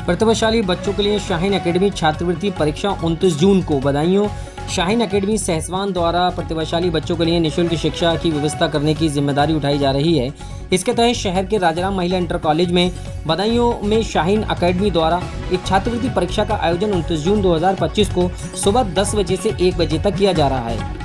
प्रतिभाशाली बच्चों के लिए शाहीन एकेडमी छात्रवृत्ति परीक्षा 29 जून को। बधाइयों। शाहीन एकेडमी सहसवान द्वारा प्रतिभाशाली बच्चों के लिए निःशुल्क शिक्षा की व्यवस्था करने की जिम्मेदारी उठाई जा रही है। इसके तहत शहर के राजाराम महिला इंटर कॉलेज में बधाइयों में शाहीन एकेडमी द्वारा एक छात्रवृत्ति परीक्षा का आयोजन 29 जून 2025 को सुबह 10 बजे से 1 बजे तक किया जा रहा है।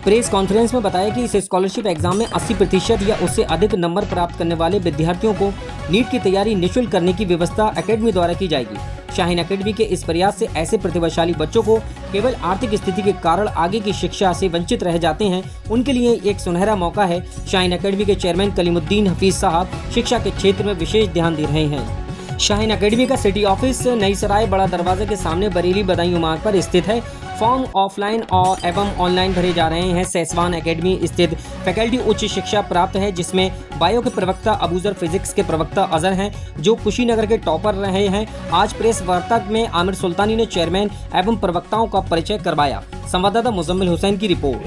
प्रेस कॉन्फ्रेंस में बताया कि इस स्कॉलरशिप एग्जाम में 80% या उससे अधिक नंबर प्राप्त करने वाले विद्यार्थियों को नीट की तैयारी निःशुल्क करने की व्यवस्था एकेडमी द्वारा की जाएगी। शाहीन एकेडमी के इस प्रयास से ऐसे प्रतिभाशाली बच्चों को केवल आर्थिक स्थिति के कारण आगे की शिक्षा से वंचित रह जाते हैं, उनके लिए एक सुनहरा मौका है। शाहीन एकेडमी के चेयरमैन कलीमुद्दीन हफीज साहब शिक्षा के क्षेत्र में विशेष ध्यान दे रहे हैं। शाहीन एकेडमी का सिटी ऑफिस नई सराय बड़ा दरवाजे के सामने बरेली बदायूं मार्ग पर स्थित है। फॉर्म ऑफलाइन और एवं ऑनलाइन भरे जा रहे हैं। सहसवान एकेडमी स्थित फैकल्टी उच्च शिक्षा प्राप्त है, जिसमें बायो के प्रवक्ता अबूजर, फिजिक्स के प्रवक्ता अजहर हैं, जो कुशीनगर के टॉपर रहे हैं। आज प्रेस वार्ता में आमिर सुल्तानी ने चेयरमैन एवं प्रवक्ताओं का परिचय करवाया। संवाददाता मुजम्मिल हुसैन की रिपोर्ट।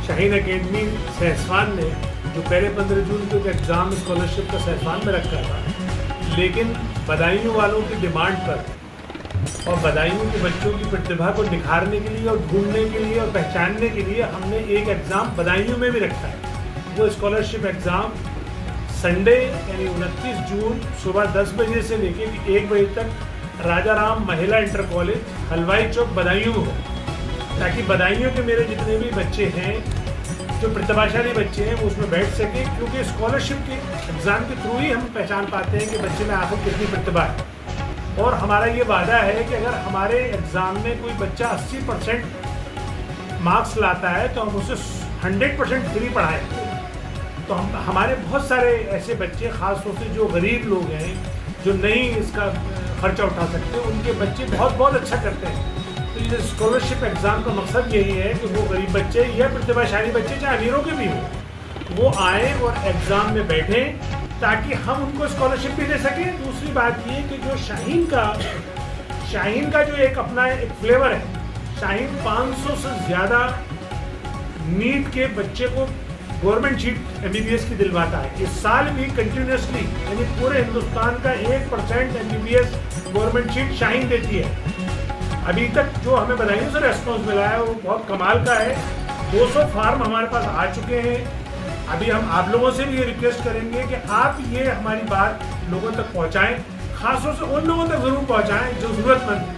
शाहीन एकेडमी सहसवान ने जो पहले 15 जून को एग्जाम स्कॉलरशिप का सहसवान में रखा था, लेकिन बदायूं वालों की डिमांड पर और बदायूं के बच्चों की प्रतिभा को निखारने के लिए और ढूंढने के लिए और पहचानने के लिए हमने एक एग्ज़ाम बदायूं में भी रखा है। वो स्कॉलरशिप एग्ज़ाम संडे यानी 29 जून सुबह 10 बजे से लेकर 1 बजे तक राजाराम महिला इंटर कॉलेज हलवाई चौक बदायूं हो, ताकि बदायूं के मेरे जितने भी बच्चे हैं, जो प्रतिभाशाली बच्चे हैं, वो उसमें बैठ सके। क्योंकि स्कॉलरशिप के एग्ज़ाम के थ्रू ही हम पहचान पाते हैं कि बच्चे में आखिर कितनी प्रतिभा है। और हमारा ये वादा है कि अगर हमारे एग्ज़ाम में कोई बच्चा 80% मार्क्स लाता है तो हम उसे 100% फ्री पढ़ाएंगे। तो हमारे बहुत सारे ऐसे बच्चे, ख़ास तौर से जो गरीब लोग हैं, जो नहीं इसका खर्चा उठा सकते, उनके बच्चे बहुत बहुत अच्छा करते हैं। तो ये स्कॉलरशिप एग्ज़ाम का मकसद यही है कि वो गरीब बच्चे या प्रतिभाशाली बच्चे, चाहे अमीरों के भी हों, वो आएँ और एग्ज़ाम में बैठें, ताकि हम उनको स्कॉलरशिप भी दे सकें। दूसरी बात ये कि जो शाहीन का जो एक अपना एक फ्लेवर है, शाहीन 500 से ज़्यादा नीट के बच्चे को गवर्नमेंट सीट MBBS की दिलवाता है। इस साल भी कंटिन्यूसली, यानी पूरे हिंदुस्तान का 1% MBBS गवर्नमेंट सीट शाहीन देती है। अभी तक जो हमें बधाइयों से रेस्पॉन्स मिला है वो बहुत कमाल का है। 200 फार्म हमारे पास आ चुके हैं। अभी हम आप लोगों से भी ये रिक्वेस्ट करेंगे कि आप ये हमारी बात लोगों तक पहुंचाएं, खासतौर से उन लोगों तक ज़रूर पहुंचाएं जो ज़रूरतमंद हैं।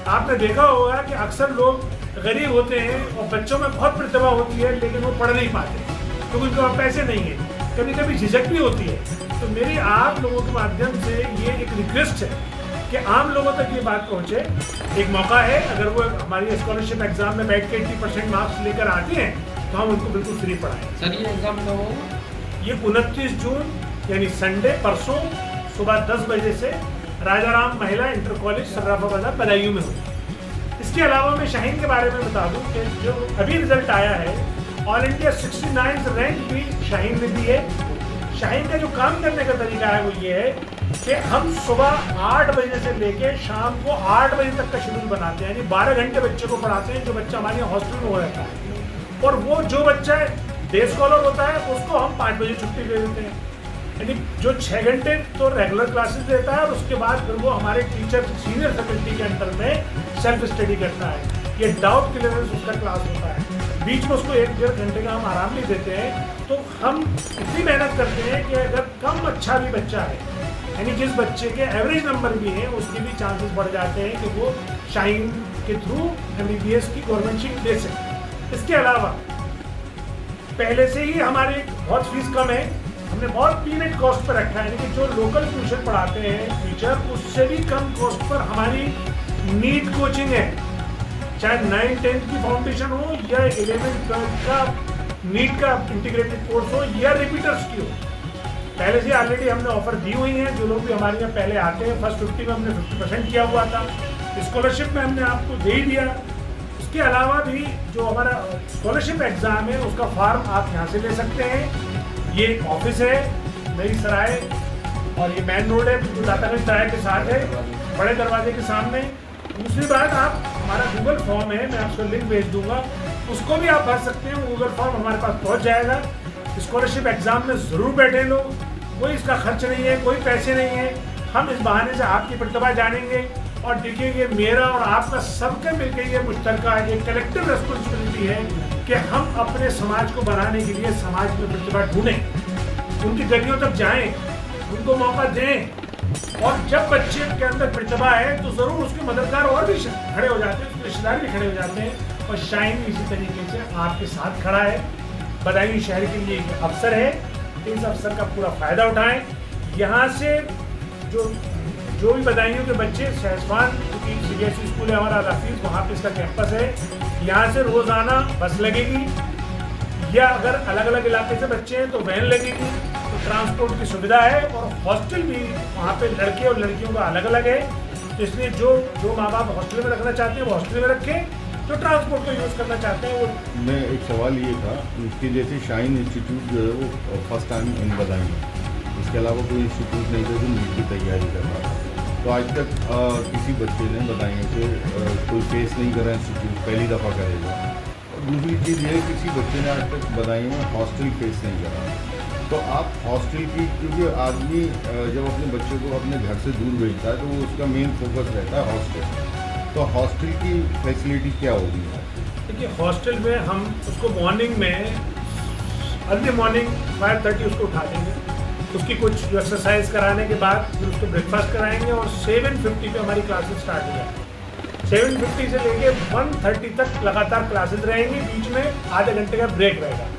आपने देखा होगा कि अक्सर लोग गरीब होते हैं और बच्चों में बहुत प्रतिभा होती है, लेकिन वो पढ़ नहीं पाते क्योंकि उनके पास पैसे नहीं है, कभी कभी झिझक भी होती है। तो मेरी आप लोगों के माध्यम से ये एक रिक्वेस्ट है कि आम लोगों तक ये बात पहुँचे। एक मौका है, अगर वो हमारी स्कॉलरशिप एग्ज़ाम में बैठ के 80% मार्क्स लेकर आते हैं तो हम उनको बिल्कुल फ्री पढ़ाएं। सर, ये एग्जाम कब होगा? ये 29 जून यानी संडे, परसों सुबह 10 बजे से राजाराम महिला इंटर कॉलेज सर्राफा बाजार बदायूं में होगा। इसके अलावा मैं शाहीन के बारे में बता दूं कि जो अभी रिजल्ट आया है, ऑल इंडिया 69th रैंक भी शाहीन ने दी है। शाहीन का जो काम करने का तरीका है वो ये है कि हम सुबह 8 बजे से लेके शाम को 8 बजे तक का शेड्यूल बनाते हैं, यानी 12 घंटे बच्चे को पढ़ाते हैं। जो बच्चा हमारे यहाँ हॉस्टल में हो रहता है, और वो जो बच्चा डे स्कॉलर होता है उसको हम 5 बजे छुट्टी दे देते हैं। यानी जो 6 घंटे तो रेगुलर क्लासेस देता है और उसके बाद फिर वो हमारे टीचर सीनियर फैकल्टी के अंडर में सेल्फ स्टडी करता है। ये डाउट क्लियरेंस उसका क्लास होता है। बीच में उसको 1-1.5 घंटे का हम आराम भी देते हैं। तो हम इतनी मेहनत करते हैं कि अगर कम अच्छा भी बच्चा है, यानी जिस बच्चे के एवरेज नंबर भी हैं, उसके भी चांसेस बढ़ जाते हैं कि वो शाहीन के थ्रू MBBS की गवर्नमेंट सीट ले सके। इसके अलावा पहले से ही हमारी बहुत फीस कम है, हमने बहुत पीनेट कॉस्ट पर रखा है, यानी कि जो लोकल ट्यूशन पढ़ाते हैं टीचर, उससे भी कम कॉस्ट पर हमारी नीट कोचिंग है। चाहे 9-10 की फाउंडेशन हो या 11-12 का नीट का इंटीग्रेटेड कोर्स हो या रिपीटर्स की हो, पहले से ऑलरेडी हमने ऑफर दी हुई है। जो लोग भी हमारे यहाँ पहले आते हैं, फर्स्ट 50 में हमने 50% किया हुआ था, स्कॉलरशिप में हमने आपको दे ही दिया। इसके अलावा भी जो हमारा स्कॉलरशिप एग्ज़ाम है उसका फॉर्म आप यहाँ से ले सकते हैं। ये एक ऑफिस है नई सराय, और ये मेन रोड है, बिल्कुल दातागंज सराय के साथ है, बड़े दरवाजे के सामने। दूसरी बात, आप हमारा गूगल फॉर्म है, मैं आपको लिंक भेज दूंगा, उसको भी आप भर सकते हैं। गूगल फॉर्म हमारे पास पहुँच जाएगा। स्कॉलरशिप एग्ज़ाम में ज़रूर बैठे लोग, कोई इसका खर्च नहीं है, कोई पैसे नहीं है। हम इस बहाने से आपकी प्रतिभा जानेंगे और देखेंगे मेरा और आपका सबका मिलकर ये मुश्तरका एक कलेक्टिव रिस्पॉन्सिबिलिटी है कि हम अपने समाज को बनाने के लिए समाज में प्रतिभा ढूंढें, उनकी गलियों तक जाएं, उनको मौका दें। और जब बच्चे के अंदर प्रतिभा है तो ज़रूर उसके मददगार और भी खड़े हो जाते हैं, उसके रिश्तेदार भी खड़े हो जाते हैं। और शाहीन इसी तरीके से आपके साथ खड़ा है। बदायूं शहर के लिए एक अवसर है, इस अवसर का पूरा फ़ायदा उठाएं। यहाँ से जो भी बदायूं के बच्चे सहसवान, क्योंकि CBSE स्कूल है हमारा हाफिज़, वहाँ पे इसका कैंपस है, यहाँ से रोज़ाना बस लगेगी, या अगर अलग अलग इलाके से बच्चे हैं तो वैन लगेगी, तो ट्रांसपोर्ट की सुविधा है। और हॉस्टल भी वहाँ पे लड़के और लड़कियों का अलग अलग है, तो इसलिए जो माँ बाप हॉस्टल में रखना चाहते हैं वो हॉस्टल में रखें, जो ट्रांसपोर्ट को यूज़ करना चाहते हैं वो। मैं एक सवाल ये था कि जैसे शाहीन इंस्टीट्यूट जो है वो फर्स्ट टाइम इन बदायूं, इसके अलावा कोई इंस्टीट्यूट नहीं था जो नीट की तैयारी कर रहा था, तो आज तक किसी बच्चे ने बदायूं से कोई फेस नहीं करा इंस्टीट्यूट, पहली दफ़ा करेगा। और दूसरी चीज़ ये है किसी बच्चे ने आज तक बदायूं में हॉस्टल फेस नहीं करा, तो आप हॉस्टल की, क्योंकि आदमी जब अपने बच्चे को अपने घर से दूर भेजता है तो वो उसका मेन फोकस रहता है हॉस्टल, तो हॉस्टल की फैसिलिटी क्या होगी? देखिए हॉस्टल में हम उसको मॉर्निंग में अर्ली मॉर्निंग 5:30 उसको उठा देंगे, उसकी कुछ एक्सरसाइज कराने के बाद फिर उसको ब्रेकफास्ट कराएंगे और 7:50 पे हमारी क्लासेस स्टार्ट हो जाएंगी। 7:50 से लेके 1:30 तक लगातार क्लासेस रहेंगी, बीच में आधे घंटे का ब्रेक रहेगा।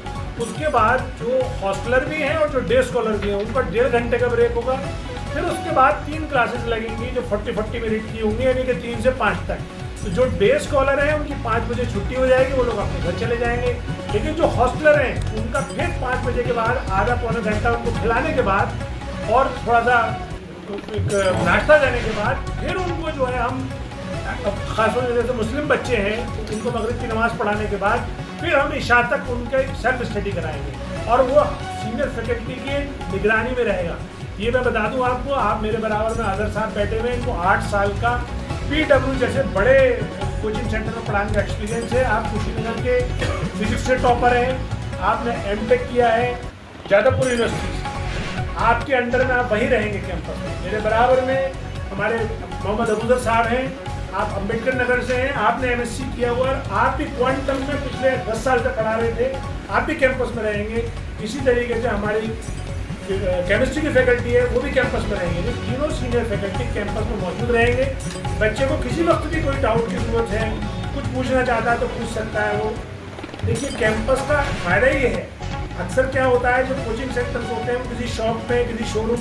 उसके बाद जो हॉस्टलर भी हैं और जो डे स्कॉलर भी हैं उनका 1.5 घंटे का ब्रेक होगा। फिर उसके बाद 3 क्लासेस लगेंगी जो 40 मिनट की होंगी, यानी कि 3 से 5 तक। तो जो डे स्कॉलर हैं उनकी 5 बजे छुट्टी हो जाएगी, वो लोग अपने घर चले जाएंगे। लेकिन जो हॉस्टलर हैं उनका फिर 5 बजे के बाद आधा पौना घंटा उनको खिलाने के बाद और थोड़ा सा एक नाश्ता देने के बाद फिर उनको जो है हम खासतौर से जैसे मुस्लिम बच्चे हैं उनको मगरिब की नमाज़ पढ़ाने के बाद फिर हम इशा तक उनके सेल्फ स्टडी कराएंगे और वो सीनियर फैकल्टी की निगरानी में रहेगा। ये मैं बता दूं आपको, आप मेरे बराबर में अदर साहब बैठे हुए, इनको 8 साल का PW जैसे बड़े कोचिंग सेंटर में पढ़ाने का एक्सपीरियंस है। आप कुशीनगर के फिजिक्स से टॉपर हैं, आपने M.Tech किया है जादवपुर यूनिवर्सिटी से, आपके अंडर में आप वहीं रहेंगे कैंपस में। मेरे बराबर में हमारे मोहम्मद अबूजर साहब हैं, आप अम्बेडकर नगर से हैं, आपने MSc किया हुआ है, आप भी क्वांटम में पिछले 10 साल से पढ़ा रहे थे, आप भी कैंपस में रहेंगे। इसी तरीके से हमारी केमिस्ट्री की फैकल्टी है वो भी कैंपस में रहेंगे। तीनों सीनियर फैकल्टी कैंपस में मौजूद रहेंगे। बच्चे को किसी वक्त भी कोई डाउट की जरूरत है, कुछ पूछना चाहता है तो पूछ सकता है वो। देखिए कैंपस का फायदा ये है, अक्सर क्या होता है जो कोचिंग सेंटर्स होते हैं वो किसी शॉप में, किसी शोरूम